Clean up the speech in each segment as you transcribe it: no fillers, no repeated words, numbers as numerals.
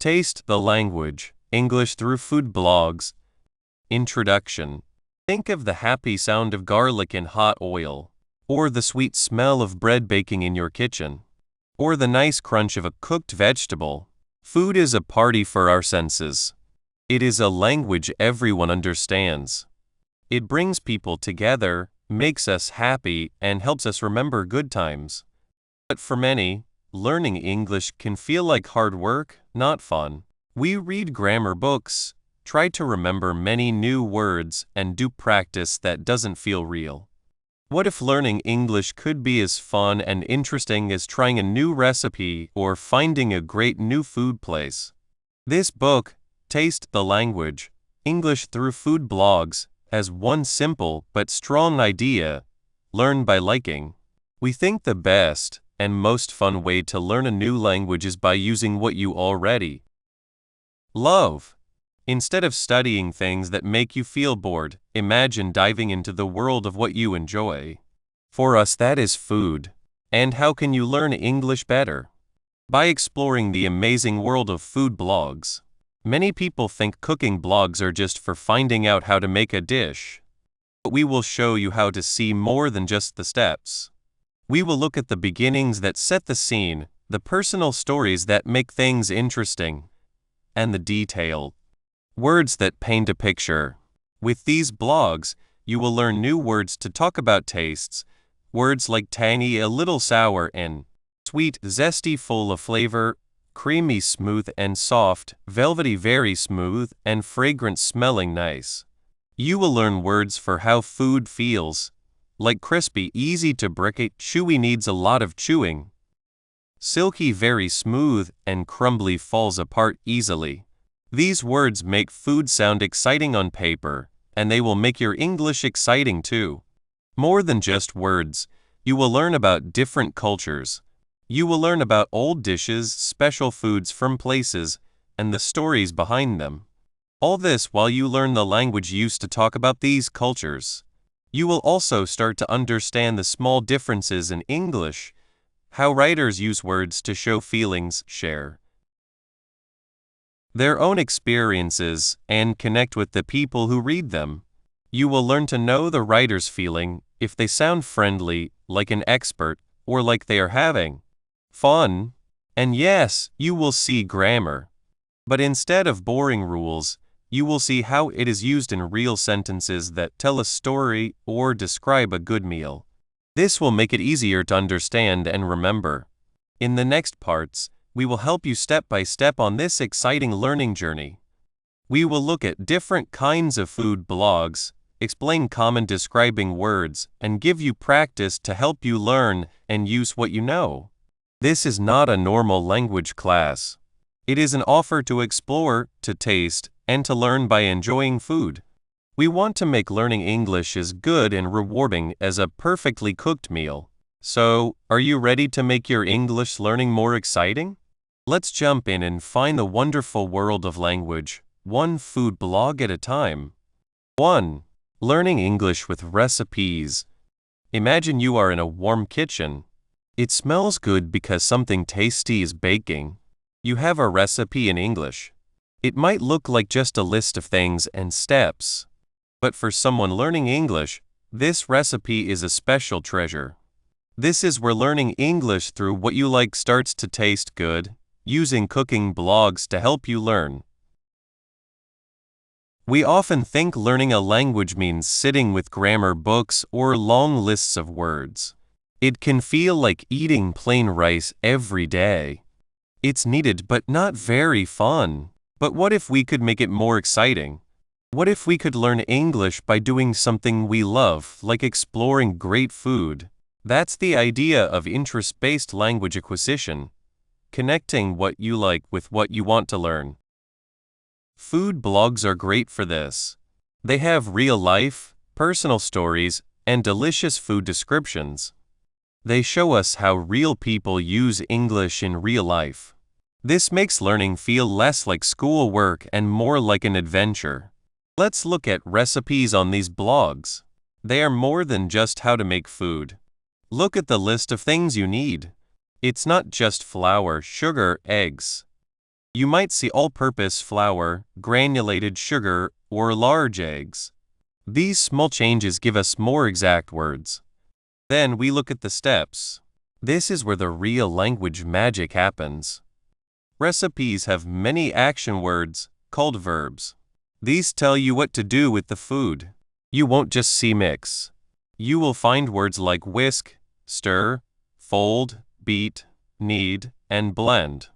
Taste the language. English through food blogs. Introduction. Think of the happy sound of garlic in hot oil, or the sweet smell of bread baking in your kitchen, or the nice crunch of a cooked vegetable. Food is a party for our senses. It is a language everyone understands. It brings people together, makes us happy, and helps us remember good times. But for many, learning English can feel like hard work, not fun. We read grammar books, try to remember many new words, and do practice that doesn't feel real. What if learning English could be as fun and interesting as trying a new recipe or finding a great new food place? This book, Taste the Language, English through Food Blogs, has one simple but strong idea: learn by liking. We think the best and most fun way to learn a new language is by using what you already love. Instead of studying things that make you feel bored, imagine diving into the world of what you enjoy. For us, that is food. And how can you learn English better? By exploring the amazing world of food blogs. Many people think cooking blogs are just for finding out how to make a dish. But we will show you how to see more than just the steps. We will look at the beginnings that set the scene, the personal stories that make things interesting, and the detailed words that paint a picture. With these blogs, you will learn new words to talk about tastes, words like tangy, a little sour, and sweet, zesty, full of flavor, creamy, smooth and soft, velvety, very smooth, and fragrant, smelling nice. You will learn words for how food feels, like crispy, easy to break, chewy, needs a lot of chewing, silky, very smooth, and crumbly, falls apart easily. These words make food sound exciting on paper, and they will make your English exciting too. More than just words, you will learn about different cultures. You will learn about old dishes, special foods from places, and the stories behind them. All this while you learn the language used to talk about these cultures. You will also start to understand the small differences in English, how writers use words to show feelings, share their own experiences, and connect with the people who read them. You will learn to know the writer's feeling, if they sound friendly, like an expert, or like they are having fun. And yes, you will see grammar. But instead of boring rules, you will see how it is used in real sentences that tell a story or describe a good meal. This will make it easier to understand and remember. In the next parts, we will help you step by step on this exciting learning journey. We will look at different kinds of food blogs, explain common describing words, and give you practice to help you learn and use what you know. This is not a normal language class. It is an offer to explore, to taste, and to learn by enjoying food. We want to make learning English as good and rewarding as a perfectly cooked meal. So, are you ready to make your English learning more exciting? Let's jump in and find the wonderful world of language, one food blog at a time. 1. Learning English with recipes. Imagine you are in a warm kitchen. It smells good because something tasty is baking. You have a recipe in English. It might look like just a list of things and steps. But for someone learning English, this recipe is a special treasure. This is where learning English through what you like starts to taste good, using cooking blogs to help you learn. We often think learning a language means sitting with grammar books or long lists of words. It can feel like eating plain rice every day. It's needed but not very fun. But what if we could make it more exciting? What if we could learn English by doing something we love, like exploring great food? That's the idea of interest-based language acquisition, connecting what you like with what you want to learn. Food blogs are great for this. They have real life, personal stories, and delicious food descriptions. They show us how real people use English in real life. This makes learning feel less like schoolwork and more like an adventure. Let's look at recipes on these blogs. They are more than just how to make food. Look at the list of things you need. It's not just flour, sugar, eggs. You might see all-purpose flour, granulated sugar, or large eggs. These small changes give us more exact words. Then we look at the steps. This is where the real language magic happens. Recipes have many action words, called verbs. These tell you what to do with the food. You won't just see mix. You will find words like whisk, stir, fold, beat, knead, and blend.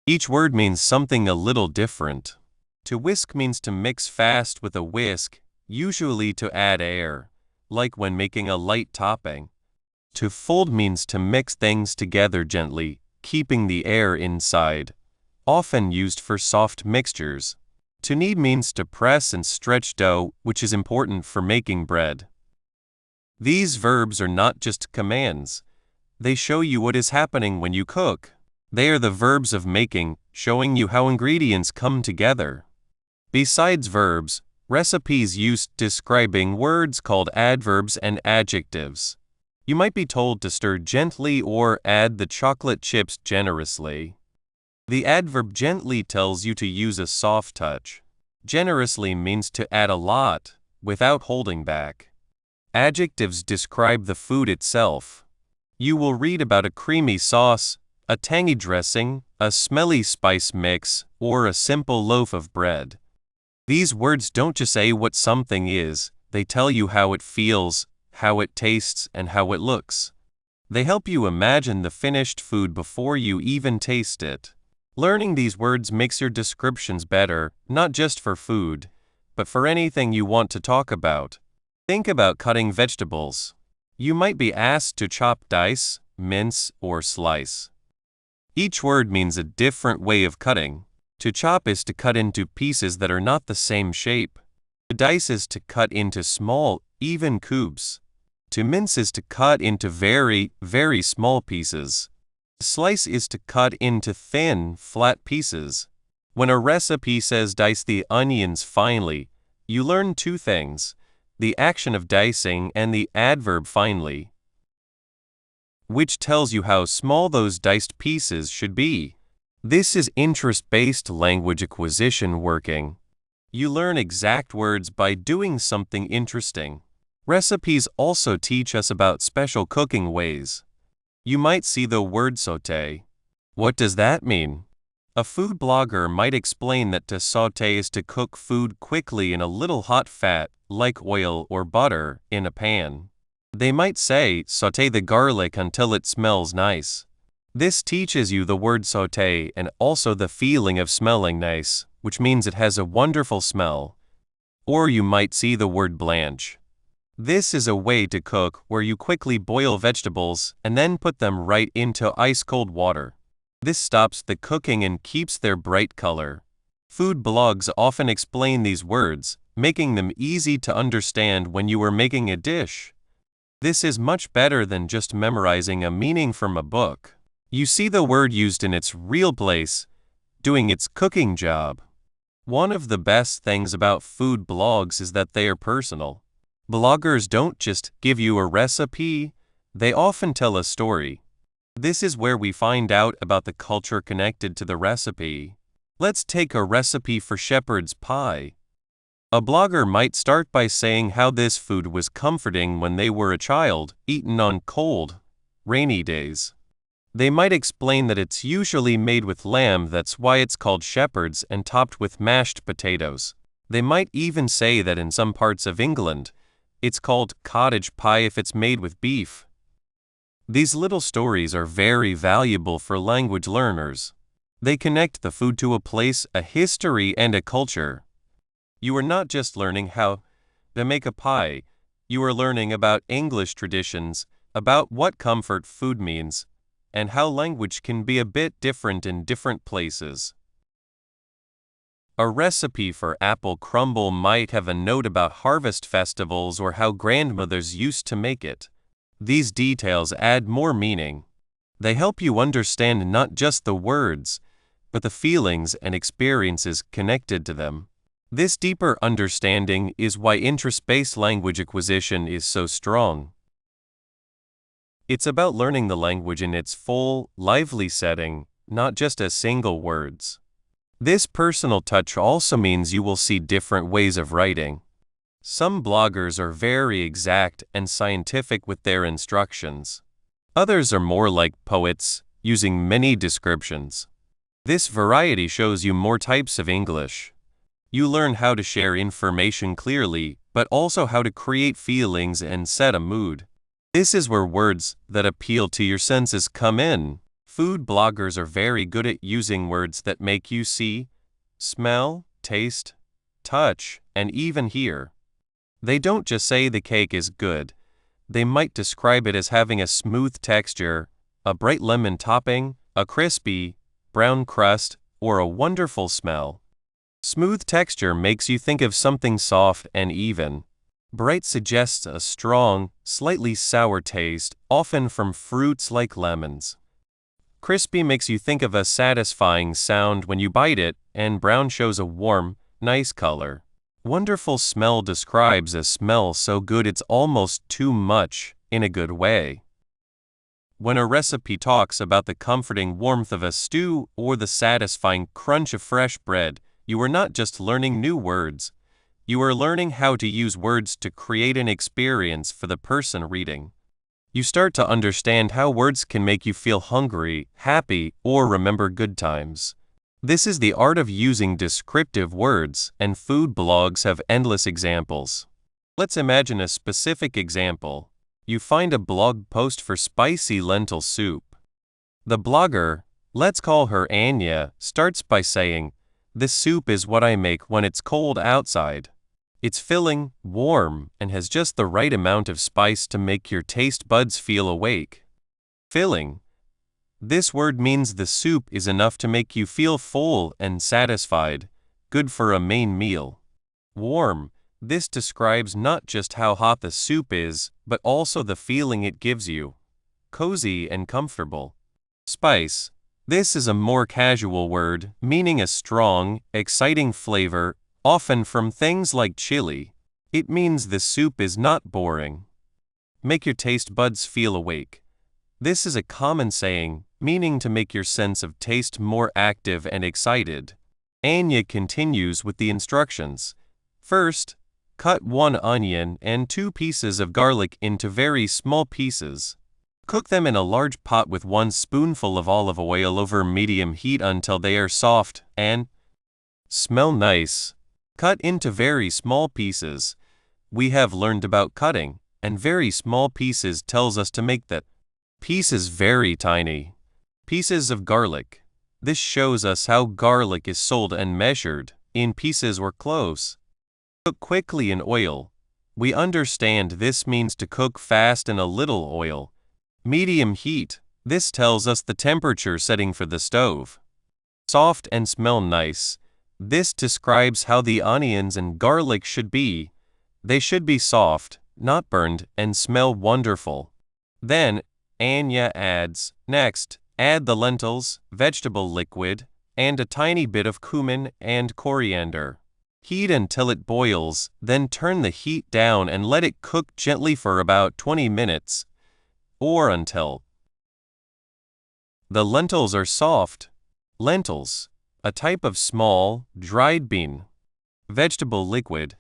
Each word means something a little different. To whisk means to mix fast with a whisk, usually to add air, like when making a light topping. To fold means to mix things together gently, keeping the air inside, often used for soft mixtures. To knead means to press and stretch dough, which is important for making bread. These verbs are not just commands. They show you what is happening when you cook. They are the verbs of making, showing you how ingredients come together. Besides verbs, recipes use describing words called adverbs and adjectives. You might be told to stir gently or add the chocolate chips generously. The adverb gently tells you to use a soft touch. Generously means to add a lot, without holding back. Adjectives describe the food itself. You will read about a creamy sauce, a tangy dressing, a smelly spice mix, or a simple loaf of bread. These words don't just say what something is, they tell you how it feels, how it tastes, and how it looks. They help you imagine the finished food before you even taste it. Learning these words makes your descriptions better, not just for food, but for anything you want to talk about. Think about cutting vegetables. You might be asked to chop, dice, mince, or slice. Each word means a different way of cutting. To chop is to cut into pieces that are not the same shape. To dice is to cut into small, even cubes. To mince is to cut into very, very small pieces. Slice is to cut into thin, flat pieces. When a recipe says dice the onions finely, you learn two things: the action of dicing and the adverb finely, which tells you how small those diced pieces should be. This is interest-based language acquisition working. You learn exact words by doing something interesting. Recipes also teach us about special cooking ways. You might see the word sauté. What does that mean? A food blogger might explain that to sauté is to cook food quickly in a little hot fat, like oil or butter, in a pan. They might say, sauté the garlic until it smells nice. This teaches you the word sauté and also the feeling of smelling nice, which means it has a wonderful smell. Or you might see the word blanch. This is a way to cook where you quickly boil vegetables and then put them right into ice-cold water. This stops the cooking and keeps their bright color. Food blogs often explain these words, making them easy to understand when you are making a dish. This is much better than just memorizing a meaning from a book. You see the word used in its real place, doing its cooking job. One of the best things about food blogs is that they are personal. Bloggers don't just give you a recipe, they often tell a story. This is where we find out about the culture connected to the recipe. Let's take a recipe for shepherd's pie. A blogger might start by saying how this food was comforting when they were a child, eaten on cold, rainy days. They might explain that it's usually made with lamb, that's why it's called shepherd's, and topped with mashed potatoes. They might even say that in some parts of England, it's called cottage pie if it's made with beef. These little stories are very valuable for language learners. They connect the food to a place, a history, and a culture. You are not just learning how to make a pie, you are learning about English traditions, about what comfort food means, and how language can be a bit different in different places. A recipe for apple crumble might have a note about harvest festivals or how grandmothers used to make it. These details add more meaning. They help you understand not just the words, but the feelings and experiences connected to them. This deeper understanding is why interest-based language acquisition is so strong. It's about learning the language in its full, lively setting, not just as single words. This personal touch also means you will see different ways of writing. Some bloggers are very exact and scientific with their instructions. Others are more like poets, using many descriptions. This variety shows you more types of English. You learn how to share information clearly, but also how to create feelings and set a mood. This is where words that appeal to your senses come in. Food bloggers are very good at using words that make you see, smell, taste, touch, and even hear. They don't just say the cake is good. They might describe it as having a smooth texture, a bright lemon topping, a crispy, brown crust, or a wonderful smell. Smooth texture makes you think of something soft and even. Bright suggests a strong, slightly sour taste, often from fruits like lemons. Crispy makes you think of a satisfying sound when you bite it, and brown shows a warm, nice color. Wonderful smell describes a smell so good it's almost too much, in a good way. When a recipe talks about the comforting warmth of a stew or the satisfying crunch of fresh bread, you are not just learning new words. You are learning how to use words to create an experience for the person reading. You start to understand how words can make you feel hungry, happy, or remember good times. This is the art of using descriptive words, and food blogs have endless examples. Let's imagine a specific example. You find a blog post for spicy lentil soup. The blogger, let's call her Anya, starts by saying, "This soup is what I make when it's cold outside. It's filling, warm, and has just the right amount of spice to make your taste buds feel awake." Filling. This word means the soup is enough to make you feel full and satisfied, good for a main meal. Warm. This describes not just how hot the soup is, but also the feeling it gives you. Cozy and comfortable. Spice. This is a more casual word, meaning a strong, exciting flavor, often from things like chili. It means the soup is not boring. Make your taste buds feel awake. This is a common saying, meaning to make your sense of taste more active and excited. Anya continues with the instructions. First, cut 1 onion and 2 pieces of garlic into very small pieces. Cook them in a large pot with 1 spoonful of olive oil over medium heat until they are soft and smell nice. Cut into very small pieces. We have learned about cutting, and very small pieces tells us to make that pieces very tiny. Pieces of garlic. This shows us how garlic is sold and measured, in pieces or cloves. Cook quickly in oil. We understand this means to cook fast in a little oil. Medium heat. This tells us the temperature setting for the stove. Soft and smell nice. This describes how the onions and garlic should be. They should be soft, not burned, and smell wonderful. Then, Anya adds, next, add the lentils, vegetable liquid, and a tiny bit of cumin and coriander. Heat until it boils, then turn the heat down and let it cook gently for about 20 minutes, or until the lentils are soft. Lentils. A type of small, dried bean. Vegetable liquid.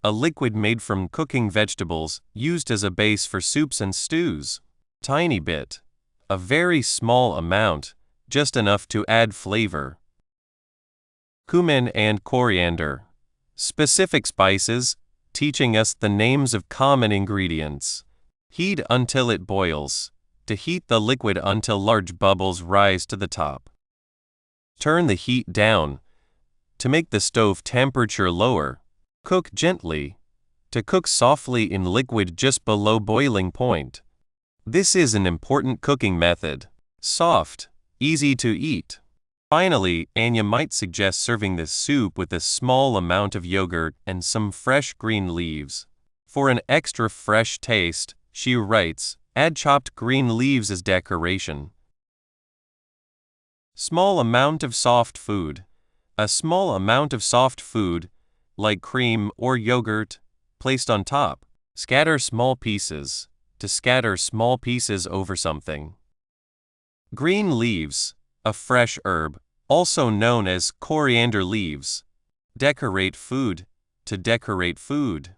A liquid made from cooking vegetables, used as a base for soups and stews. Tiny bit. A very small amount, just enough to add flavor. Cumin and coriander. Specific spices, teaching us the names of common ingredients. Heat until it boils. To heat the liquid until large bubbles rise to the top. Turn the heat down. To make the stove temperature lower. Cook gently. To cook softly in liquid just below boiling point. This is an important cooking method. Soft, easy to eat. Finally, Anya might suggest serving this soup with a small amount of yogurt and some fresh green leaves. For an extra fresh taste, she writes, add chopped green leaves as decoration. Small amount of soft food. A small amount of soft food, like cream or yogurt, placed on top. Scatter small pieces. To scatter small pieces over something. Green leaves. A fresh herb, also known as coriander leaves. Decorate food, to decorate food.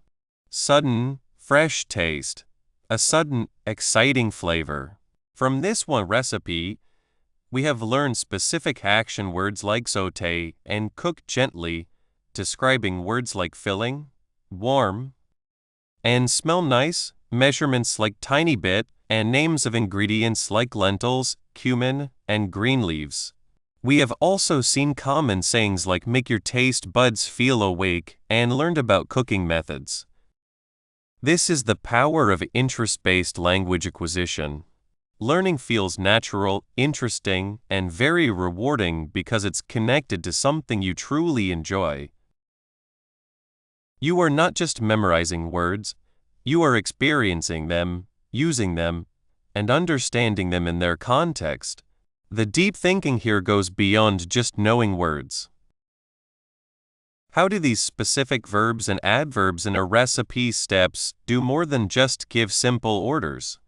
Sudden, fresh taste, a sudden, exciting flavor. From this one recipe, we have learned specific action words like sauté and cook gently, describing words like filling, warm, and smell nice, measurements like tiny bit, and names of ingredients like lentils, cumin, and green leaves. We have also seen common sayings like make your taste buds feel awake and learned about cooking methods. This is the power of interest-based language acquisition. Learning feels natural, interesting, and very rewarding because it's connected to something you truly enjoy. You are not just memorizing words, you are experiencing them, using them, and understanding them in their context. The deep thinking here goes beyond just knowing words. How do these specific verbs and adverbs in a recipe steps do more than just give simple orders?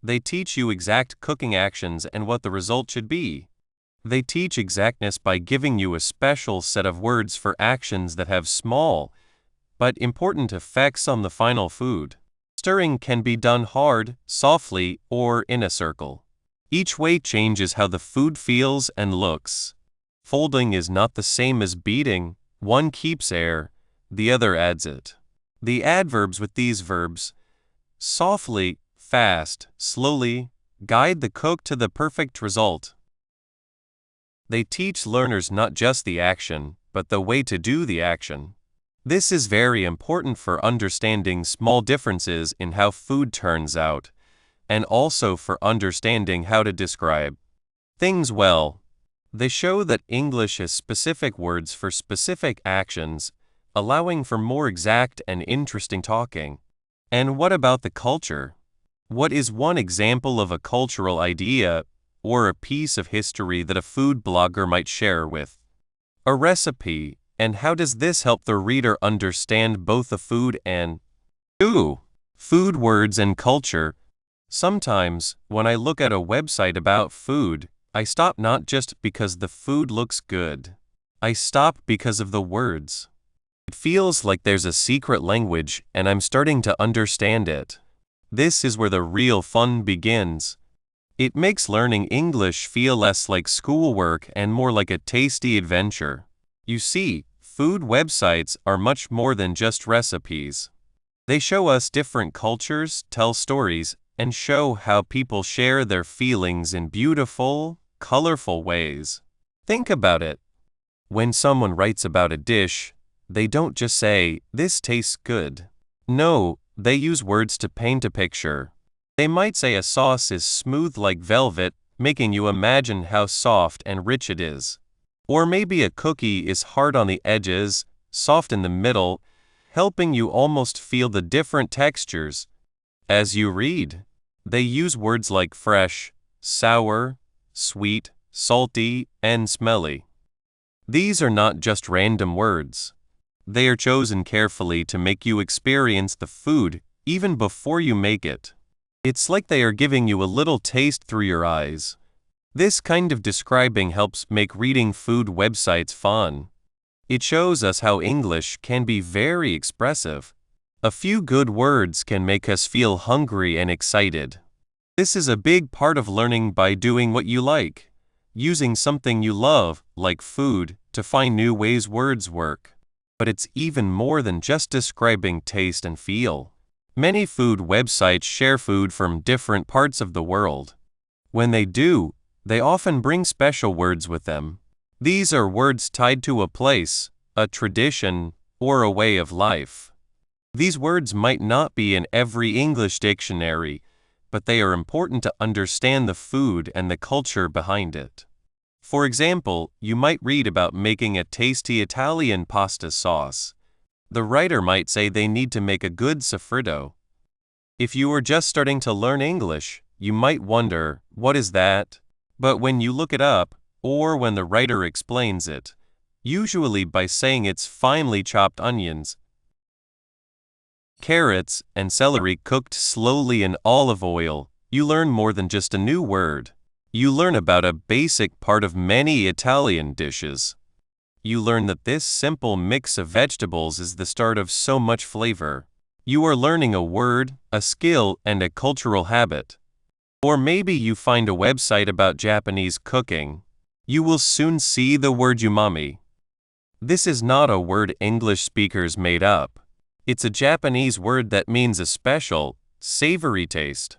They teach you exact cooking actions and what the result should be. They teach exactness by giving you a special set of words for actions that have small, but important effects on the final food. Stirring can be done hard, softly, or in a circle. Each way changes how the food feels and looks. Folding is not the same as beating. One keeps air, the other adds it. The adverbs with these verbs, softly, fast, slowly, guide the cook to the perfect result. They teach learners not just the action, but the way to do the action. This is very important for understanding small differences in how food turns out, and also for understanding how to describe things well. They show that English has specific words for specific actions, allowing for more exact and interesting talking. And what about the culture? What is one example of a cultural idea or a piece of history that a food blogger might share with a recipe, and how does this help the reader understand both the food and food words and culture? Sometimes, when I look at a website about food, I stop not just because the food looks good. I stop because of the words. It feels like there's a secret language and I'm starting to understand it. This is where the real fun begins. It makes learning English feel less like schoolwork and more like a tasty adventure. You see, food websites are much more than just recipes. They show us different cultures, tell stories, and show how people share their feelings in beautiful, colorful ways. Think about it. When someone writes about a dish, they don't just say, "This tastes good." No, they use words to paint a picture. They might say a sauce is smooth like velvet, making you imagine how soft and rich it is. Or maybe a cookie is hard on the edges, soft in the middle, helping you almost feel the different textures. As you read, they use words like fresh, sour, sweet, salty, and smelly. These are not just random words. They are chosen carefully to make you experience the food even before you make it. It's like they are giving you a little taste through your eyes. This kind of describing helps make reading food websites fun. It shows us how English can be very expressive. A few good words can make us feel hungry and excited. This is a big part of learning by doing what you like, using something you love, like food, to find new ways words work. But it's even more than just describing taste and feel. Many food websites share food from different parts of the world. When they do, they often bring special words with them. These are words tied to a place, a tradition, or a way of life. These words might not be in every English dictionary, but they are important to understand the food and the culture behind it. For example, you might read about making a tasty Italian pasta sauce. The writer might say they need to make a good soffritto. If you are just starting to learn English, you might wonder, what is that? But when you look it up, or when the writer explains it, usually by saying it's finely chopped onions, carrots, and celery cooked slowly in olive oil, you learn more than just a new word. You learn about a basic part of many Italian dishes. You learn that this simple mix of vegetables is the start of so much flavor. You are learning a word, a skill, and a cultural habit. Or maybe you find a website about Japanese cooking. You will soon see the word umami. This is not a word English speakers made up. It's a Japanese word that means a special, savory taste.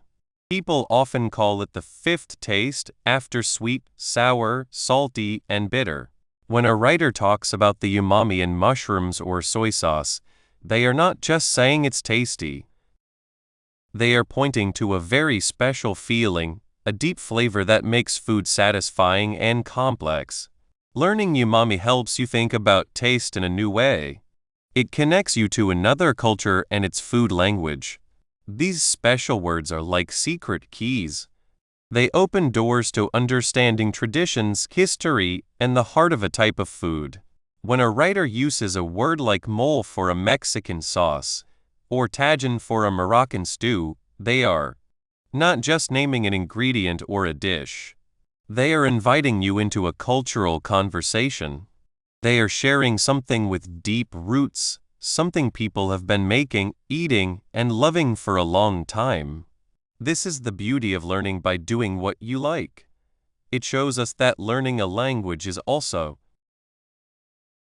People often call it the fifth taste after sweet, sour, salty, and bitter. When a writer talks about the umami in mushrooms or soy sauce, they are not just saying it's tasty. They are pointing to a very special feeling, a deep flavor that makes food satisfying and complex. Learning umami helps you think about taste in a new way. It connects you to another culture and its food language. These special words are like secret keys. They open doors to understanding traditions, history, and the heart of a type of food. When a writer uses a word like mole for a Mexican sauce, or tajin for a Moroccan stew, they are not just naming an ingredient or a dish. They are inviting you into a cultural conversation. They are sharing something with deep roots, something people have been making, eating, and loving for a long time. This is the beauty of learning by doing what you like. It shows us that learning a language is also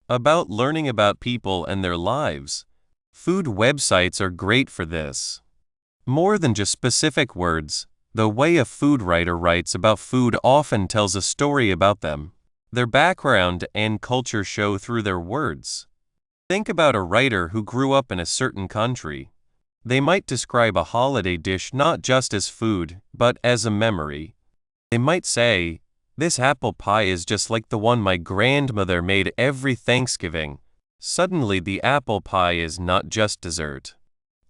about learning about people and their lives. Food websites are great for this. More than just specific words, the way a food writer writes about food often tells a story about them. Their background and culture show through their words. Think about a writer who grew up in a certain country. They might describe a holiday dish not just as food, but as a memory. They might say, "This apple pie is just like the one my grandmother made every Thanksgiving." Suddenly, the apple pie is not just dessert.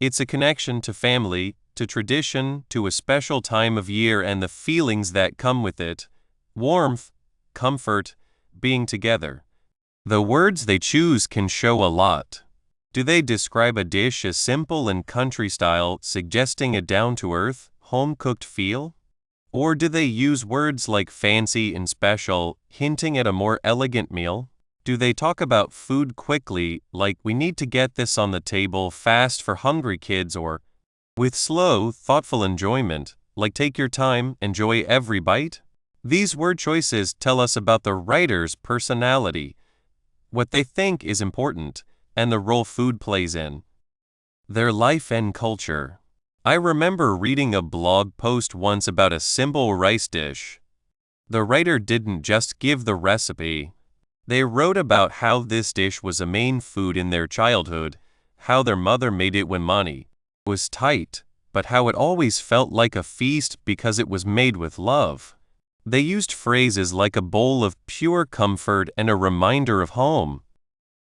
It's a connection to family, to tradition, to a special time of year and the feelings that come with it: warmth, comfort, being together. The words they choose can show a lot. Do they describe a dish as simple and country style, suggesting a down-to-earth, home-cooked feel? Or do they use words like fancy and special, hinting at a more elegant meal? Do they talk about food quickly, like "we need to get this on the table fast for hungry kids," or with slow, thoughtful enjoyment, like "take your time, enjoy every bite"? These word choices tell us about the writer's personality, what they think is important, and the role food plays in their life and culture. I remember reading a blog post once about a simple rice dish. The writer didn't just give the recipe. They wrote about how this dish was a main food in their childhood, how their mother made it when money was tight, but how it always felt like a feast because it was made with love. They used phrases like a bowl of pure comfort and a reminder of home.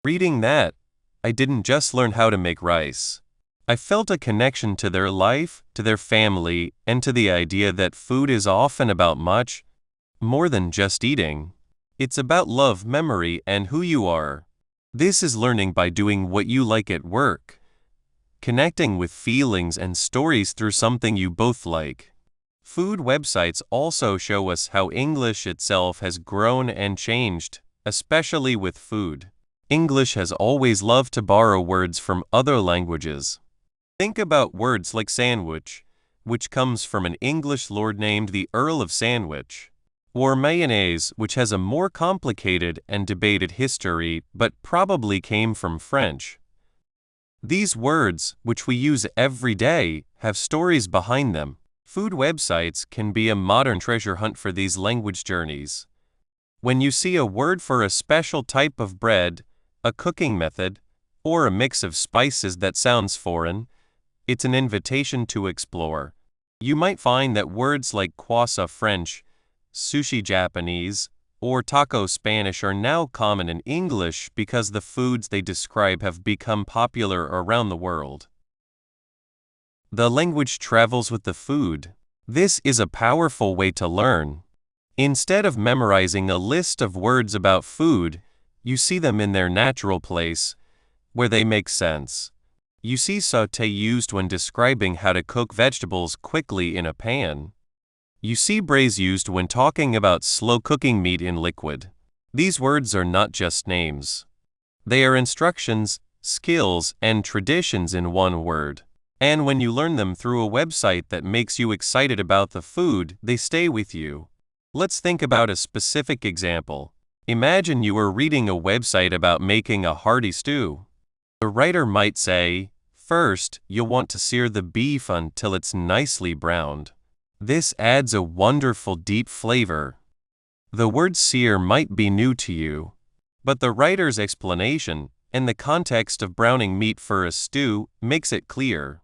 Reading that, I didn't just learn how to make rice. I felt a connection to their life, to their family, and to the idea that food is often about much more than just eating. It's about love, memory, and who you are. This is learning by doing what you like at work, connecting with feelings and stories through something you both like. Food websites also show us how English itself has grown and changed, especially with food. English has always loved to borrow words from other languages. Think about words like sandwich, which comes from an English lord named the Earl of Sandwich, or mayonnaise, which has a more complicated and debated history but probably came from French. These words, which we use every day, have stories behind them. Food websites can be a modern treasure hunt for these language journeys. When you see a word for a special type of bread, a cooking method, or a mix of spices that sounds foreign, it's an invitation to explore. You might find that words like kwasa French, sushi Japanese, or taco Spanish are now common in English because the foods they describe have become popular around the world. The language travels with the food. This is a powerful way to learn. Instead of memorizing a list of words about food, you see them in their natural place, where they make sense. You see sauté used when describing how to cook vegetables quickly in a pan. You see braise used when talking about slow cooking meat in liquid. These words are not just names. They are instructions, skills, and traditions in one word. And when you learn them through a website that makes you excited about the food, they stay with you. Let's think about a specific example. Imagine you are reading a website about making a hearty stew. The writer might say, first, you'll want to sear the beef until it's nicely browned. This adds a wonderful deep flavor. The word sear might be new to you, but the writer's explanation and the context of browning meat for a stew makes it clear.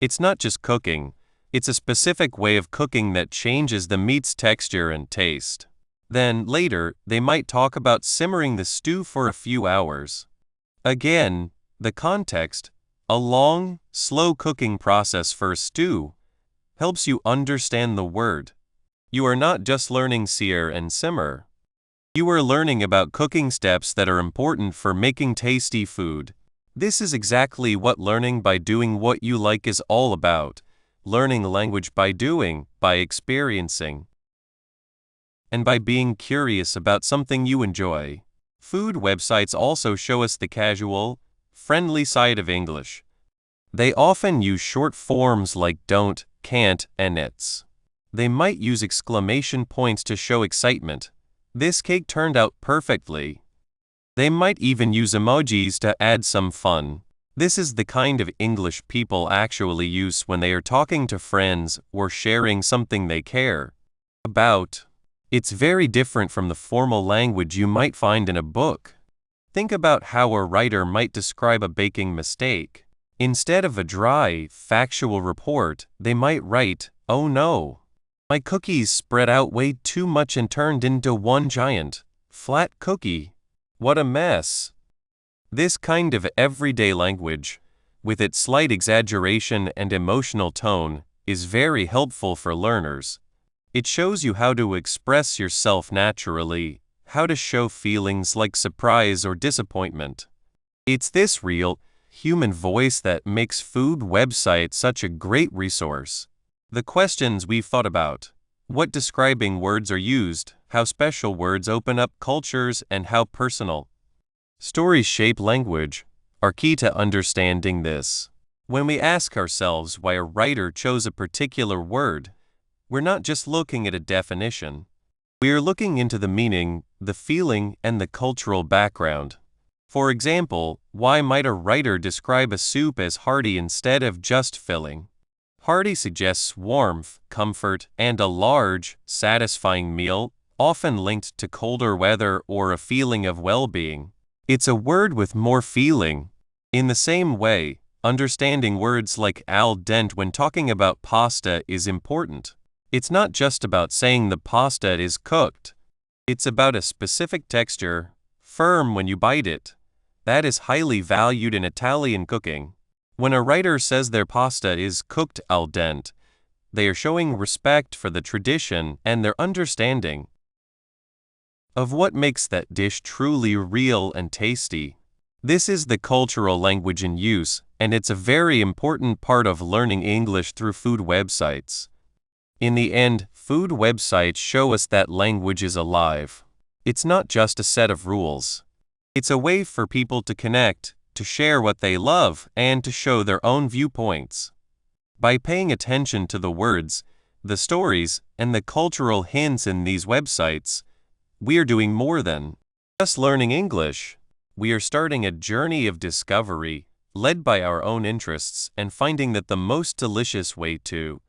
It's not just cooking, it's a specific way of cooking that changes the meat's texture and taste. Then, later, they might talk about simmering the stew for a few hours. Again, the context, a long, slow cooking process for a stew, helps you understand the word. You are not just learning sear and simmer. You are learning about cooking steps that are important for making tasty food. This is exactly what learning by doing what you like is all about. Learning language by doing, by experiencing, and by being curious about something you enjoy. Food websites also show us the casual, friendly side of English. They often use short forms like don't, can't, and it's. They might use exclamation points to show excitement. This cake turned out perfectly. They might even use emojis to add some fun. This is the kind of English people actually use when they are talking to friends or sharing something they care about. It's very different from the formal language you might find in a book. Think about how a writer might describe a baking mistake. Instead of a dry, factual report, they might write, "Oh no, my cookies spread out way too much and turned into one giant, flat cookie. What a mess." This kind of everyday language, with its slight exaggeration and emotional tone, is very helpful for learners. It shows you how to express yourself naturally, how to show feelings like surprise or disappointment. It's this real, human voice that makes food websites such a great resource. The questions we've thought about: what describing words are used, how special words open up cultures, and how personal stories shape language, are key to understanding this. When we ask ourselves why a writer chose a particular word, we're not just looking at a definition. We are looking into the meaning, the feeling, and the cultural background. For example, why might a writer describe a soup as hearty instead of just filling? Hearty suggests warmth, comfort, and a large, satisfying meal, often linked to colder weather or a feeling of well-being. It's a word with more feeling. In the same way, understanding words like al dente when talking about pasta is important. It's not just about saying the pasta is cooked. It's about a specific texture, firm when you bite it. That is highly valued in Italian cooking. When a writer says their pasta is cooked al dente, they are showing respect for the tradition and their understanding of what makes that dish truly real and tasty. This is the cultural language in use, and it's a very important part of learning English through food websites. In the end, food websites show us that language is alive. It's not just a set of rules. It's a way for people to connect, to share what they love, and to show their own viewpoints. By paying attention to the words, the stories, and the cultural hints in these websites, we are doing more than just learning English. We are starting a journey of discovery, led by our own interests, and finding that the most delicious way to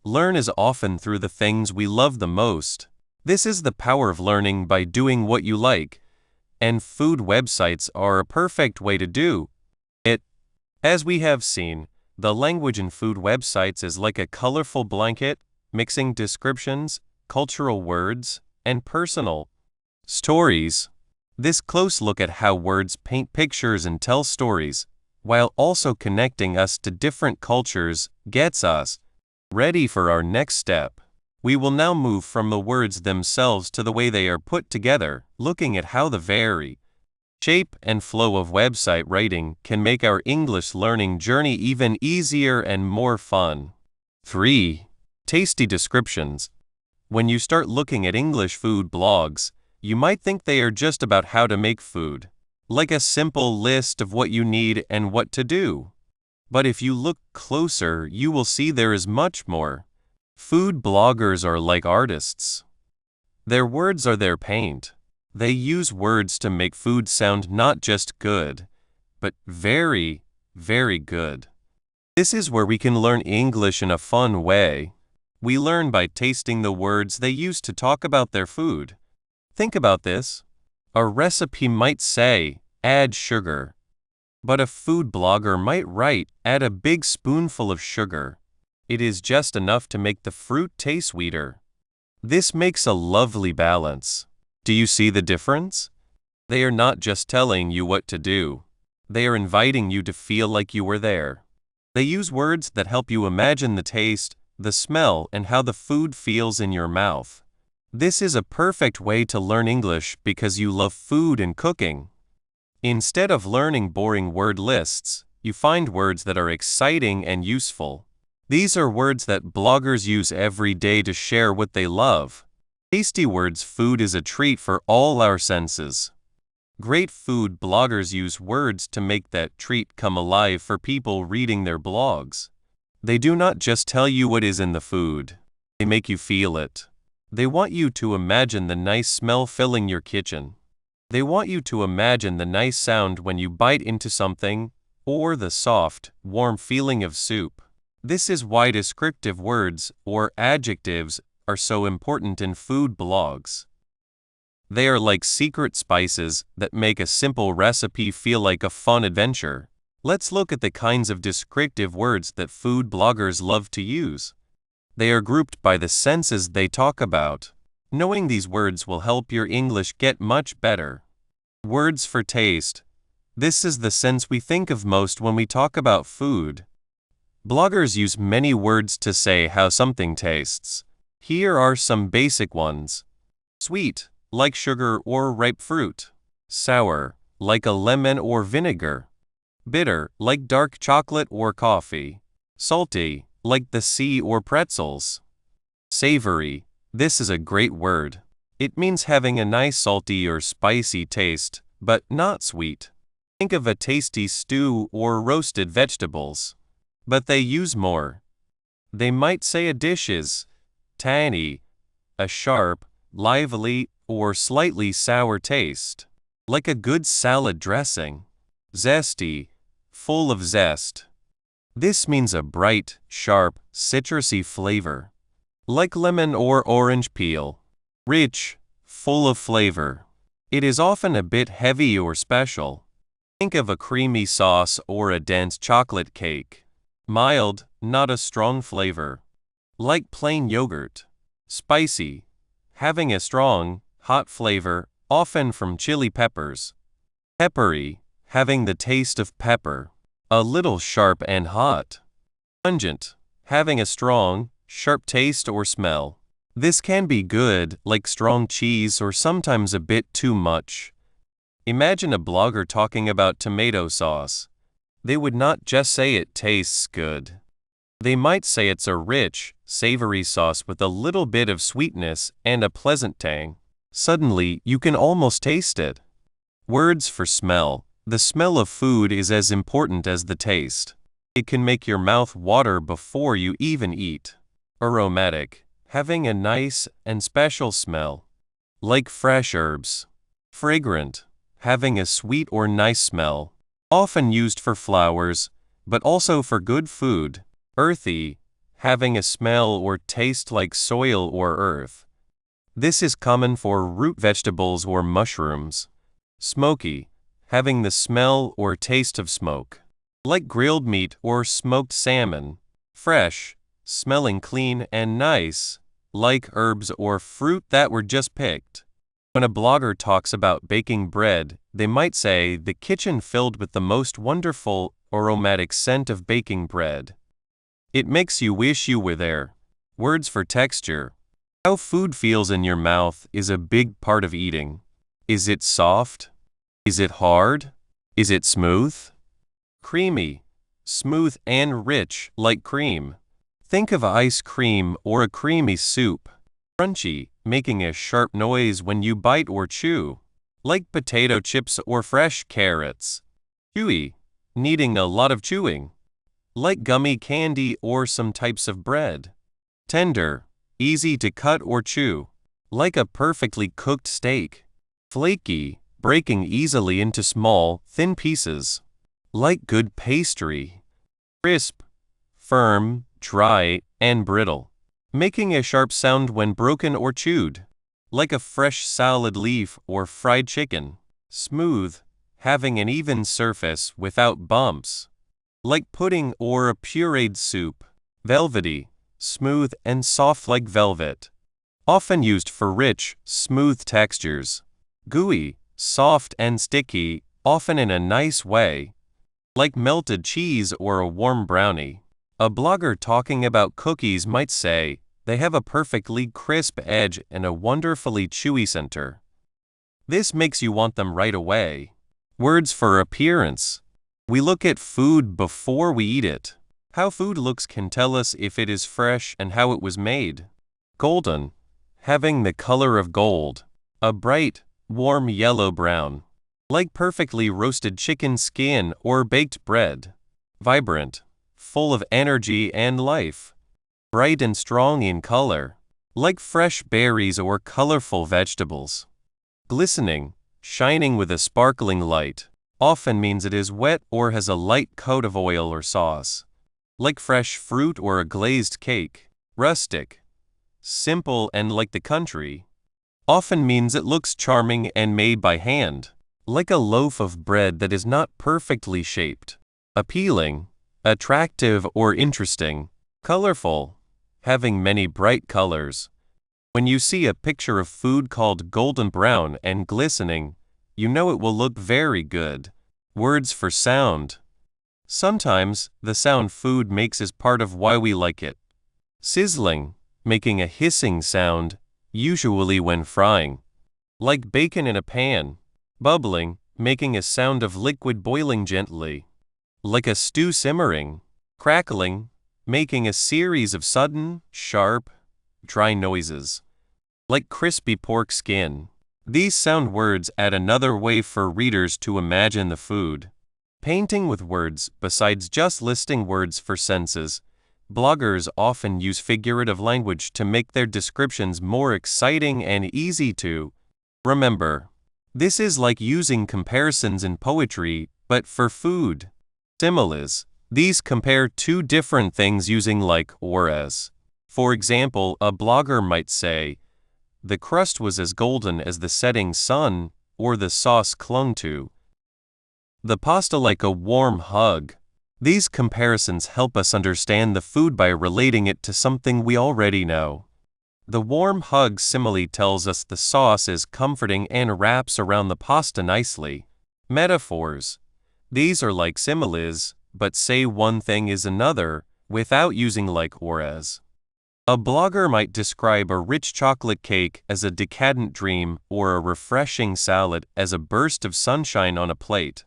learn is often through the things we love the most. This is the power of learning by doing what you like, and food websites are a perfect way to do it. As we have seen, the language in food websites is like a colorful blanket, mixing descriptions, cultural words, and personal stories. This close look at how words paint pictures and tell stories, while also connecting us to different cultures, gets us ready for our next step. We will now move from the words themselves to the way they are put together, looking at how the very shape and flow of website writing can make our English learning journey even easier and more fun. 3. Tasty descriptions. When you start looking at English food blogs, you might think they are just about how to make food, like a simple list of what you need and what to do. But if you look closer, you will see there is much more. Food bloggers are like artists. Their words are their paint. They use words to make food sound not just good, but very, very good. This is where we can learn English in a fun way. We learn by tasting the words they use to talk about their food. Think about this. A recipe might say, add sugar. But a food blogger might write, add a big spoonful of sugar. It is just enough to make the fruit taste sweeter. This makes a lovely balance. Do you see the difference? They are not just telling you what to do. They are inviting you to feel like you were there. They use words that help you imagine the taste, the smell, and how the food feels in your mouth. This is a perfect way to learn English because you love food and cooking. Instead of learning boring word lists, you find words that are exciting and useful. These are words that bloggers use every day to share what they love. Tasty words. Food is a treat for all our senses. Great food bloggers use words to make that treat come alive for people reading their blogs. They do not just tell you what is in the food. They make you feel it. They want you to imagine the nice smell filling your kitchen. They want you to imagine the nice sound when you bite into something, or the soft, warm feeling of soup. This is why descriptive words, or adjectives, are so important in food blogs. They are like secret spices that make a simple recipe feel like a fun adventure. Let's look at the kinds of descriptive words that food bloggers love to use. They are grouped by the senses they talk about. Knowing these words will help your English get much better. Words for taste. This is the sense we think of most when we talk about food. Bloggers use many words to say how something tastes. Here are some basic ones. Sweet, like sugar or ripe fruit. Sour, like a lemon or vinegar. Bitter, like dark chocolate or coffee. Salty, like the sea or pretzels. Savory, this is a great word. It means having a nice salty or spicy taste, but not sweet. Think of a tasty stew or roasted vegetables. But they use more. They might say a dish is tangy, a sharp, lively, or slightly sour taste, like a good salad dressing. Zesty, full of zest. This means a bright, sharp, citrusy flavor, like lemon or orange peel. Rich, full of flavor. It is often a bit heavy or special. Think of a creamy sauce or a dense chocolate cake. Mild, not a strong flavor, like plain yogurt. Spicy, having a strong, hot flavor, often from chili peppers. Peppery, having the taste of pepper, a little sharp and hot. Pungent, having a strong, sharp taste or smell. This can be good, like strong cheese, or sometimes a bit too much. Imagine a blogger talking about tomato sauce. They would not just say it tastes good. They might say it's a rich, savory sauce with a little bit of sweetness and a pleasant tang. Suddenly, you can almost taste it. Words for smell. The smell of food is as important as the taste. It can make your mouth water before you even eat. Aromatic, having a nice and special smell, like fresh herbs. Fragrant, having a sweet or nice smell, often used for flowers, but also for good food. Earthy, having a smell or taste like soil or earth. This is common for root vegetables or mushrooms. Smoky, having the smell or taste of smoke, like grilled meat or smoked salmon. Fresh, smelling clean and nice, like herbs or fruit that were just picked. When a blogger talks about baking bread, they might say the kitchen filled with the most wonderful, aromatic scent of baking bread. It makes you wish you were there. Words for texture. How food feels in your mouth is a big part of eating. Is it soft? Is it hard? Is it smooth? Creamy, smooth and rich, like cream. Think of ice cream or a creamy soup. Crunchy, making a sharp noise when you bite or chew, like potato chips or fresh carrots. Chewy, needing a lot of chewing, like gummy candy or some types of bread. Tender, easy to cut or chew, like a perfectly cooked steak. Flaky, breaking easily into small, thin pieces, like good pastry. Crisp, firm, dry, and brittle, making a sharp sound when broken or chewed, like a fresh salad leaf or fried chicken. Smooth, having an even surface without bumps, like pudding or a pureed soup. Velvety, smooth and soft like velvet, often used for rich, smooth textures. Gooey, soft and sticky, often in a nice way, like melted cheese or a warm brownie. A blogger talking about cookies might say, they have a perfectly crisp edge and a wonderfully chewy center. This makes you want them right away. Words for appearance. We look at food before we eat it. How food looks can tell us if it is fresh and how it was made. Golden, having the color of gold, a bright, warm yellow-brown, like perfectly roasted chicken skin or baked bread. Vibrant, full of energy and life, bright and strong in color, like fresh berries or colorful vegetables. Glistening, shining with a sparkling light, often means it is wet or has a light coat of oil or sauce, like fresh fruit or a glazed cake. Rustic, simple and like the country, often means it looks charming and made by hand, like a loaf of bread that is not perfectly shaped. Appealing, attractive or interesting. Colorful, having many bright colors. When you see a picture of food called golden brown and glistening, you know it will look very good. Words for sound. Sometimes, the sound food makes is part of why we like it. Sizzling, making a hissing sound, usually when frying, like bacon in a pan. Bubbling, making a sound of liquid boiling gently, like a stew simmering. Crackling, making a series of sudden, sharp, dry noises, like crispy pork skin. These sound words add another way for readers to imagine the food. Painting with words. Besides just listing words for senses, bloggers often use figurative language to make their descriptions more exciting and easy to remember. This is like using comparisons in poetry, but for food. Similes. These compare two different things using like or as. For example, a blogger might say, the crust was as golden as the setting sun, or the sauce clung to the pasta like a warm hug. These comparisons help us understand the food by relating it to something we already know. The warm hug simile tells us the sauce is comforting and wraps around the pasta nicely. Metaphors. These are like similes, but say one thing is another, without using like or as. A blogger might describe a rich chocolate cake as a decadent dream or a refreshing salad as a burst of sunshine on a plate.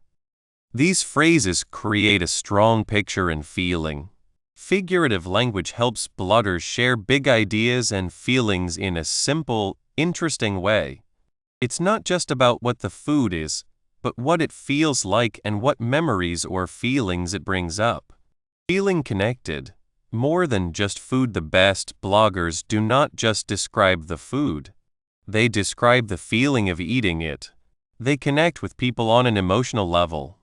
These phrases create a strong picture and feeling. Figurative language helps bloggers share big ideas and feelings in a simple, interesting way. It's not just about what the food is, but what it feels like and what memories or feelings it brings up. Feeling connected. More than just food, the best bloggers do not just describe the food. They describe the feeling of eating it. They connect with people on an emotional level.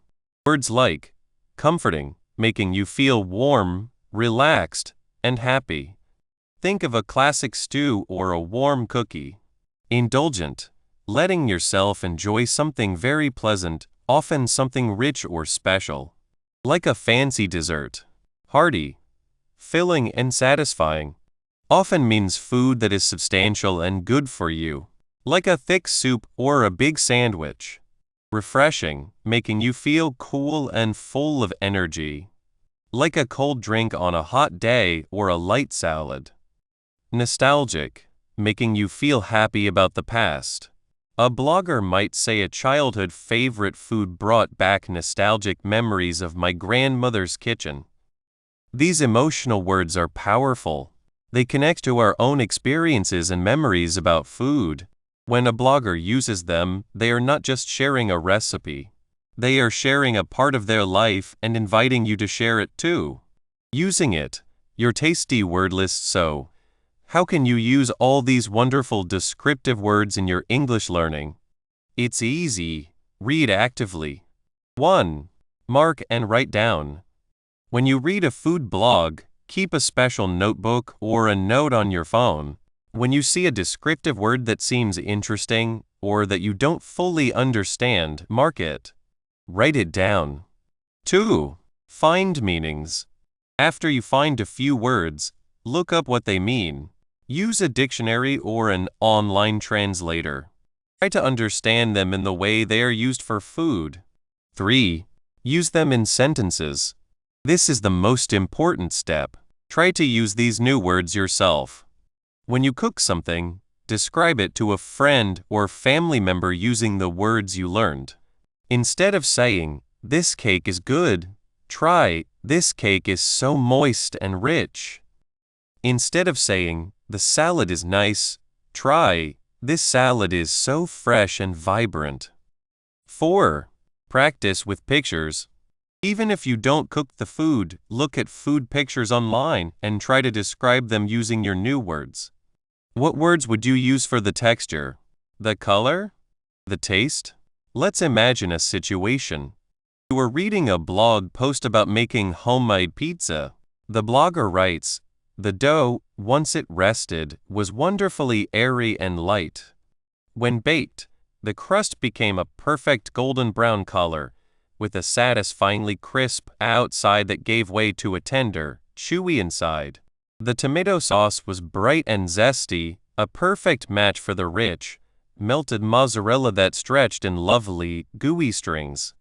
Words like comforting, making you feel warm, relaxed, and happy. Think of a classic stew or a warm cookie. Indulgent, letting yourself enjoy something very pleasant, often something rich or special, like a fancy dessert. Hearty, filling and satisfying, often means food that is substantial and good for you, like a thick soup or a big sandwich. Refreshing, making you feel cool and full of energy, like a cold drink on a hot day or a light salad. Nostalgic, making you feel happy about the past. A blogger might say a childhood favorite food brought back nostalgic memories of my grandmother's kitchen. These emotional words are powerful. They connect to our own experiences and memories about food. When a blogger uses them, they are not just sharing a recipe. They are sharing a part of their life and inviting you to share it too. Using it, your tasty word list. So, how can you use all these wonderful descriptive words in your English learning? It's easy. Read actively. 1. Mark and write down. When you read a food blog, keep a special notebook or a note on your phone. When you see a descriptive word that seems interesting or that you don't fully understand, mark it. Write it down. 2. Find meanings. After you find a few words, look up what they mean. Use a dictionary or an online translator. Try to understand them in the way they are used for food. 3. Use them in sentences. This is the most important step. Try to use these new words yourself. When you cook something, describe it to a friend or family member using the words you learned. Instead of saying, "This cake is good," try, "This cake is so moist and rich." Instead of saying, "The salad is nice," try, "This salad is so fresh and vibrant." 4. Practice with pictures. Even if you don't cook the food, look at food pictures online and try to describe them using your new words. What words would you use for the texture? The color? The taste? Let's imagine a situation. You are reading a blog post about making homemade pizza. The blogger writes, "The dough, once it rested, was wonderfully airy and light. When baked, the crust became a perfect golden brown color, with a satisfyingly crisp outside that gave way to a tender, chewy inside. The tomato sauce was bright and zesty, a perfect match for the rich, melted mozzarella that stretched in lovely, gooey strings."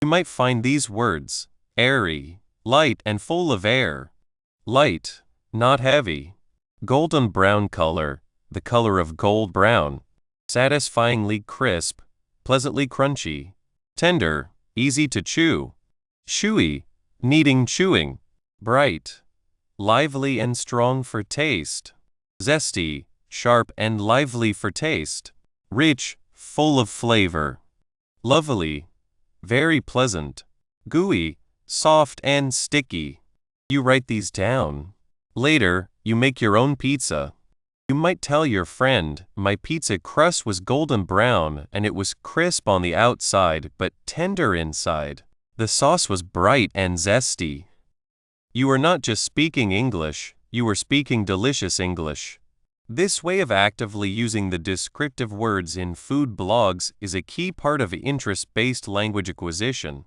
You might find these words: airy, light and full of air. Light, not heavy. Golden brown color, the color of gold brown. Satisfyingly crisp, pleasantly crunchy. Tender, easy to chew. Chewy, needing chewing. Bright, lively and strong for taste. Zesty, sharp and lively for taste. Rich, full of flavor. Lovely, very pleasant. Gooey, soft and sticky. You write these down. Later, you make your own pizza. You might tell your friend, "My pizza crust was golden brown and it was crisp on the outside but tender inside. The sauce was bright and zesty." You are not just speaking English, you are speaking delicious English. This way of actively using the descriptive words in food blogs is a key part of interest-based language acquisition.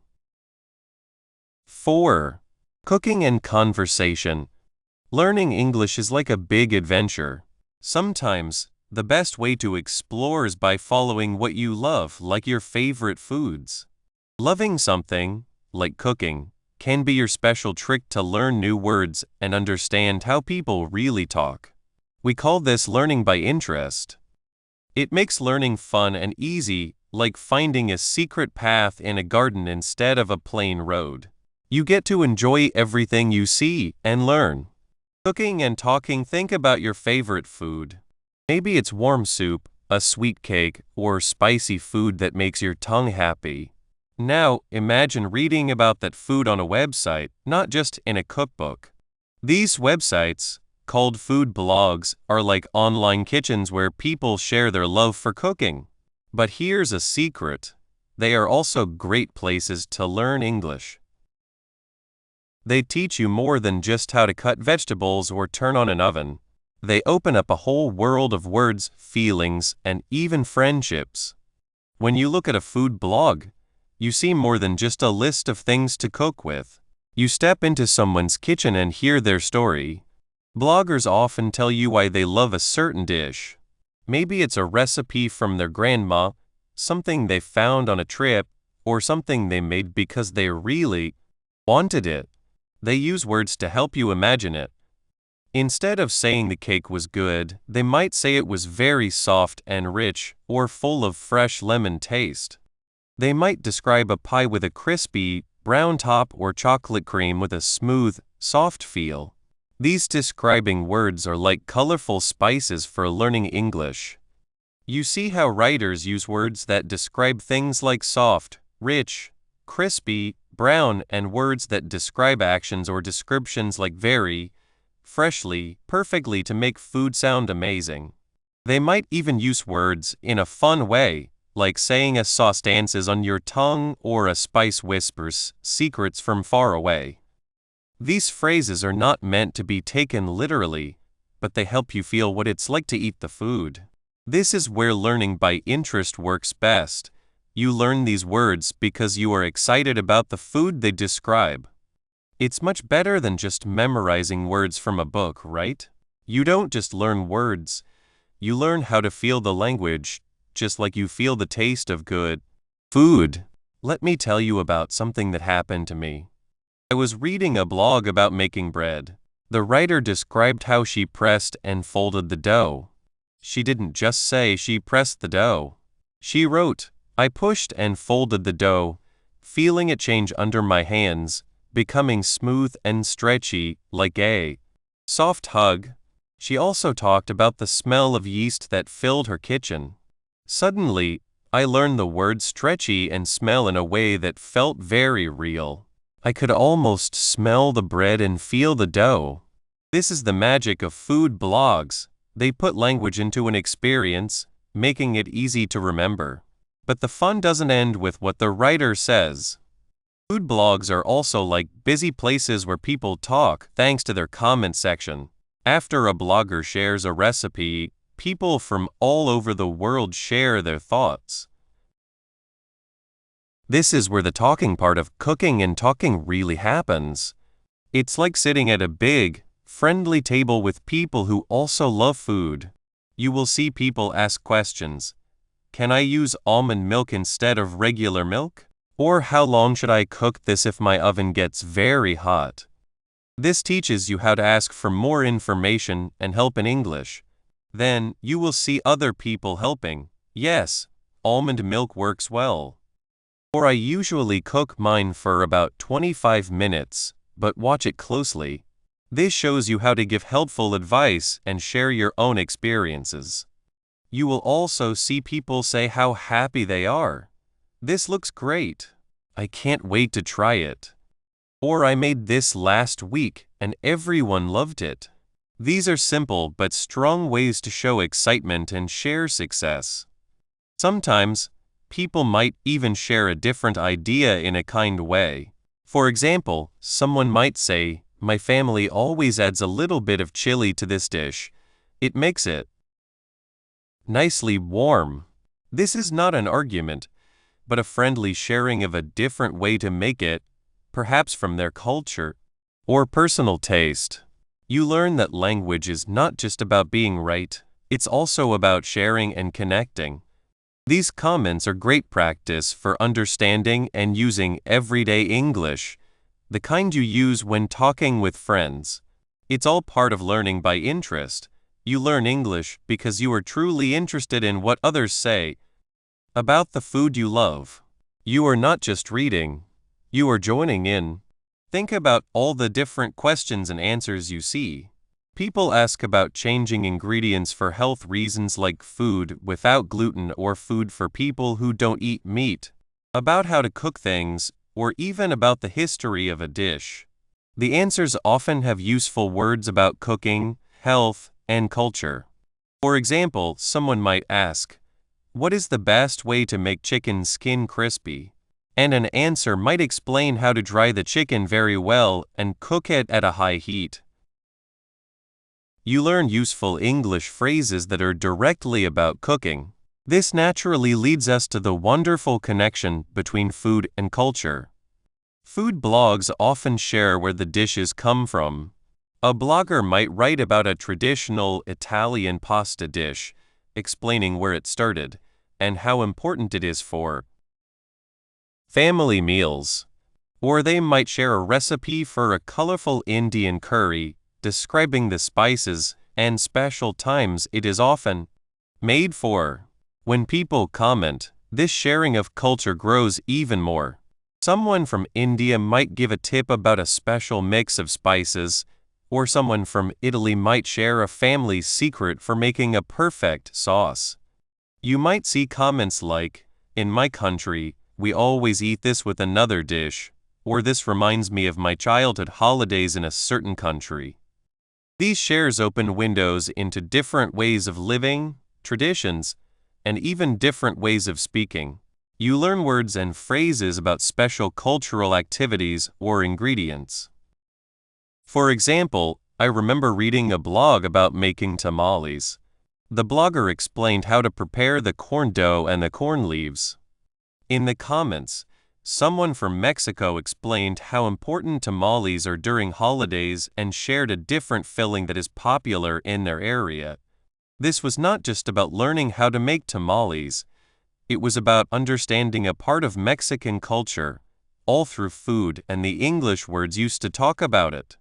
4. Cooking and conversation. Learning English is like a big adventure. Sometimes, the best way to explore is by following what you love, like your favorite foods. Loving something, like cooking, can be your special trick to learn new words and understand how people really talk. We call this learning by interest. It makes learning fun and easy, like finding a secret path in a garden instead of a plain road. You get to enjoy everything you see and learn. Cooking and talking. Think about your favorite food. Maybe it's warm soup, a sweet cake, or spicy food that makes your tongue happy. Now, imagine reading about that food on a website, not just in a cookbook. These websites, called food blogs, are like online kitchens where people share their love for cooking. But here's a secret: they are also great places to learn English. They teach you more than just how to cut vegetables or turn on an oven. They open up a whole world of words, feelings, and even friendships. When you look at a food blog, you see more than just a list of things to cook with. You step into someone's kitchen and hear their story. Bloggers often tell you why they love a certain dish. Maybe it's a recipe from their grandma, something they found on a trip, or something they made because they really wanted it. They use words to help you imagine it. Instead of saying the cake was good, they might say it was very soft and rich or full of fresh lemon taste. They might describe a pie with a crispy, brown top or chocolate cream with a smooth, soft feel. These describing words are like colorful spices for learning English. You see how writers use words that describe things like soft, rich, crispy, brown, and words that describe actions or descriptions like very, freshly, perfectly to make food sound amazing. They might even use words in a fun way, like saying a sauce dances on your tongue or a spice whispers secrets from far away. These phrases are not meant to be taken literally, but they help you feel what it's like to eat the food. This is where learning by interest works best. You learn these words because you are excited about the food they describe. It's much better than just memorizing words from a book, right? You don't just learn words, you learn how to feel the language, just like you feel the taste of good food. Let me tell you about something that happened to me. I was reading a blog about making bread. The writer described how she pressed and folded the dough. She didn't just say she pressed the dough. She wrote, "I pushed and folded the dough, feeling it change under my hands, becoming smooth and stretchy, like a soft hug." She also talked about the smell of yeast that filled her kitchen. Suddenly, I learned the word stretchy and smell in a way that felt very real. I could almost smell the bread and feel the dough. This is the magic of food blogs. They put language into an experience, making it easy to remember. But the fun doesn't end with what the writer says. Food blogs are also like busy places where people talk thanks to their comment section. After a blogger shares a recipe, people from all over the world share their thoughts. This is where the talking part of cooking and talking really happens. It's like sitting at a big, friendly table with people who also love food. You will see people ask questions. Can I use almond milk instead of regular milk? Or how long should I cook this if my oven gets very hot? This teaches you how to ask for more information and help in English. Then, you will see other people helping. Yes, almond milk works well. Or I usually cook mine for about 25 minutes, but watch it closely. This shows you how to give helpful advice and share your own experiences. You will also see people say how happy they are. This looks great. I can't wait to try it. Or I made this last week and everyone loved it. These are simple but strong ways to show excitement and share success. Sometimes, people might even share a different idea in a kind way. For example, someone might say, "My family always adds a little bit of chili to this dish. It makes it nicely warm." This is not an argument, but a friendly sharing of a different way to make it, perhaps from their culture or personal taste. You learn that language is not just about being right, it's also about sharing and connecting. These comments are great practice for understanding and using everyday English, the kind you use when talking with friends. It's all part of learning by interest. You learn English because you are truly interested in what others say about the food you love. You are not just reading, you are joining in. Think about all the different questions and answers you see. People ask about changing ingredients for health reasons like food without gluten or food for people who don't eat meat, about how to cook things, or even about the history of a dish. The answers often have useful words about cooking, health, and culture. For example, someone might ask, "What is the best way to make chicken skin crispy?" And an answer might explain how to dry the chicken very well and cook it at a high heat. You learn useful English phrases that are directly about cooking. This naturally leads us to the wonderful connection between food and culture. Food blogs often share where the dishes come from. A blogger might write about a traditional Italian pasta dish, explaining where it started and how important it is for family meals. Or they might share a recipe for a colorful Indian curry, describing the spices and special times it is often made for. When people comment, this sharing of culture grows even more. Someone from India might give a tip about a special mix of spices, Or someone from Italy might share a family's secret for making a perfect sauce. You might see comments like, "In my country, we always eat this with another dish," or "This reminds me of my childhood holidays in a certain country." These shares open windows into different ways of living, traditions, and even different ways of speaking. You learn words and phrases about special cultural activities or ingredients. For example, I remember reading a blog about making tamales. The blogger explained how to prepare the corn dough and the corn leaves. In the comments, someone from Mexico explained how important tamales are during holidays and shared a different filling that is popular in their area. This was not just about learning how to make tamales, it was about understanding a part of Mexican culture, all through food and the English words used to talk about it.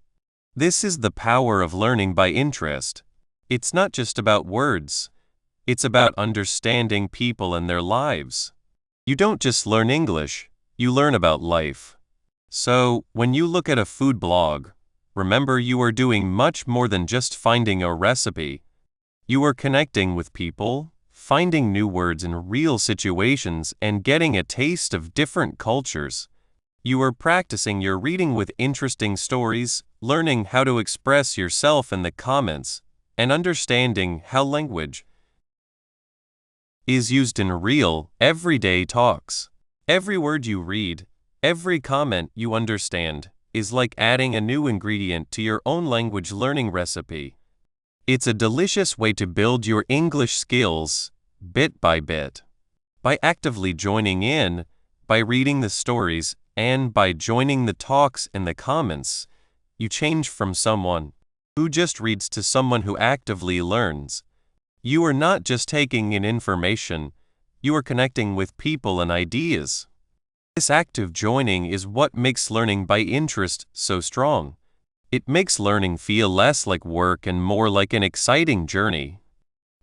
This is the power of learning by interest. It's not just about words. It's about understanding people and their lives. You don't just learn English, you learn about life. So, when you look at a food blog, remember you are doing much more than just finding a recipe. You are connecting with people, finding new words in real situations, and getting a taste of different cultures. You are practicing your reading with interesting stories, learning how to express yourself in the comments, and understanding how language is used in real, everyday talks. Every word you read, every comment you understand, is like adding a new ingredient to your own language learning recipe. It's a delicious way to build your English skills, bit by bit. By actively joining in, by reading the stories, and by joining the talks in the comments, you change from someone who just reads to someone who actively learns. You are not just taking in information, you are connecting with people and ideas. This active joining is what makes learning by interest so strong. It makes learning feel less like work and more like an exciting journey.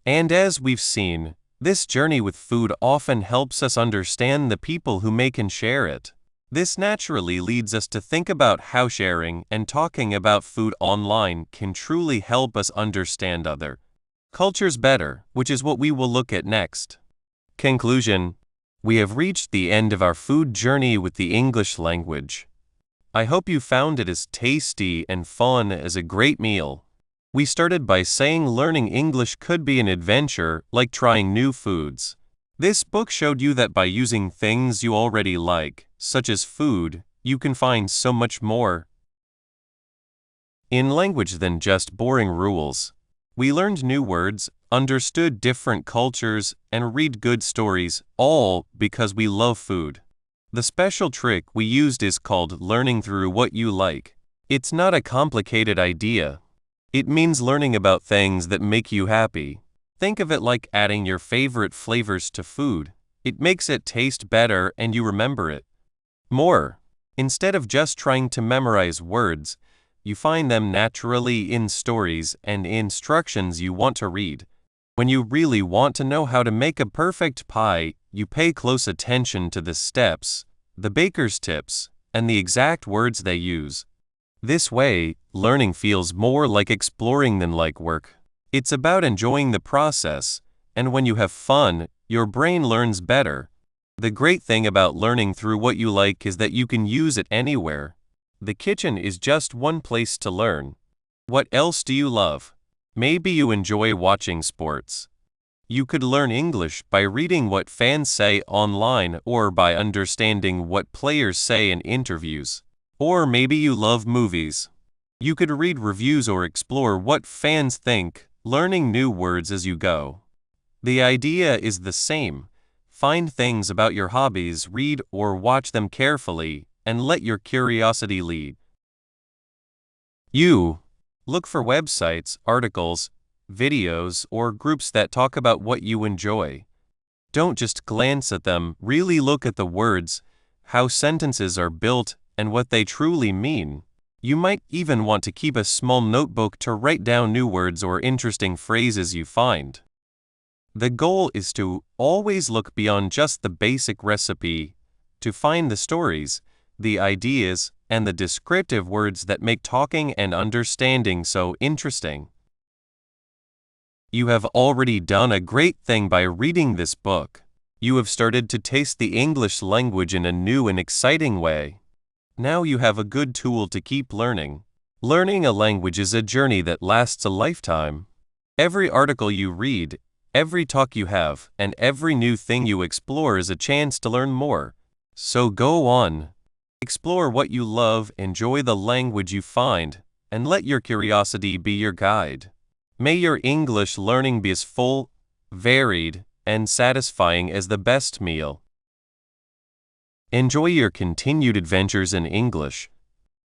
And as we've seen, this journey with food often helps us understand the people who make and share it. This naturally leads us to think about how sharing and talking about food online can truly help us understand other cultures better, which is what we will look at next. Conclusion: we have reached the end of our food journey with the English language. I hope you found it as tasty and fun as a great meal. We started by saying learning English could be an adventure, like trying new foods. This book showed you that by using things you already like, such as food, you can find so much more in language than just boring rules. We learned new words, understood different cultures, and read good stories, all because we love food. The special trick we used is called learning through what you like. It's not a complicated idea. It means learning about things that make you happy. Think of it like adding your favorite flavors to food. It makes it taste better and you remember it more. Instead of just trying to memorize words, you find them naturally in stories and instructions you want to read. When you really want to know how to make a perfect pie, you pay close attention to the steps, the baker's tips, and the exact words they use. This way, learning feels more like exploring than like work. It's about enjoying the process, and when you have fun, your brain learns better. The great thing about learning through what you like is that you can use it anywhere. The kitchen is just one place to learn. What else do you love? Maybe you enjoy watching sports. You could learn English by reading what fans say online or by understanding what players say in interviews. Or maybe you love movies. You could read reviews or explore what fans think, learning new words as you go. The idea is the same. Find things about your hobbies, read or watch them carefully, and let your curiosity lead you. Look for websites, articles, videos, or groups that talk about what you enjoy. Don't just glance at them, really look at the words, how sentences are built, and what they truly mean. You might even want to keep a small notebook to write down new words or interesting phrases you find. The goal is to always look beyond just the basic recipe, to find the stories, the ideas, and the descriptive words that make talking and understanding so interesting. You have already done a great thing by reading this book. You have started to taste the English language in a new and exciting way. Now you have a good tool to keep learning. Learning a language is a journey that lasts a lifetime. Every article you read, every talk you have, and every new thing you explore is a chance to learn more. So go on. Explore what you love, enjoy the language you find, and let your curiosity be your guide. May your English learning be as full, varied, and satisfying as the best meal. Enjoy your continued adventures in English.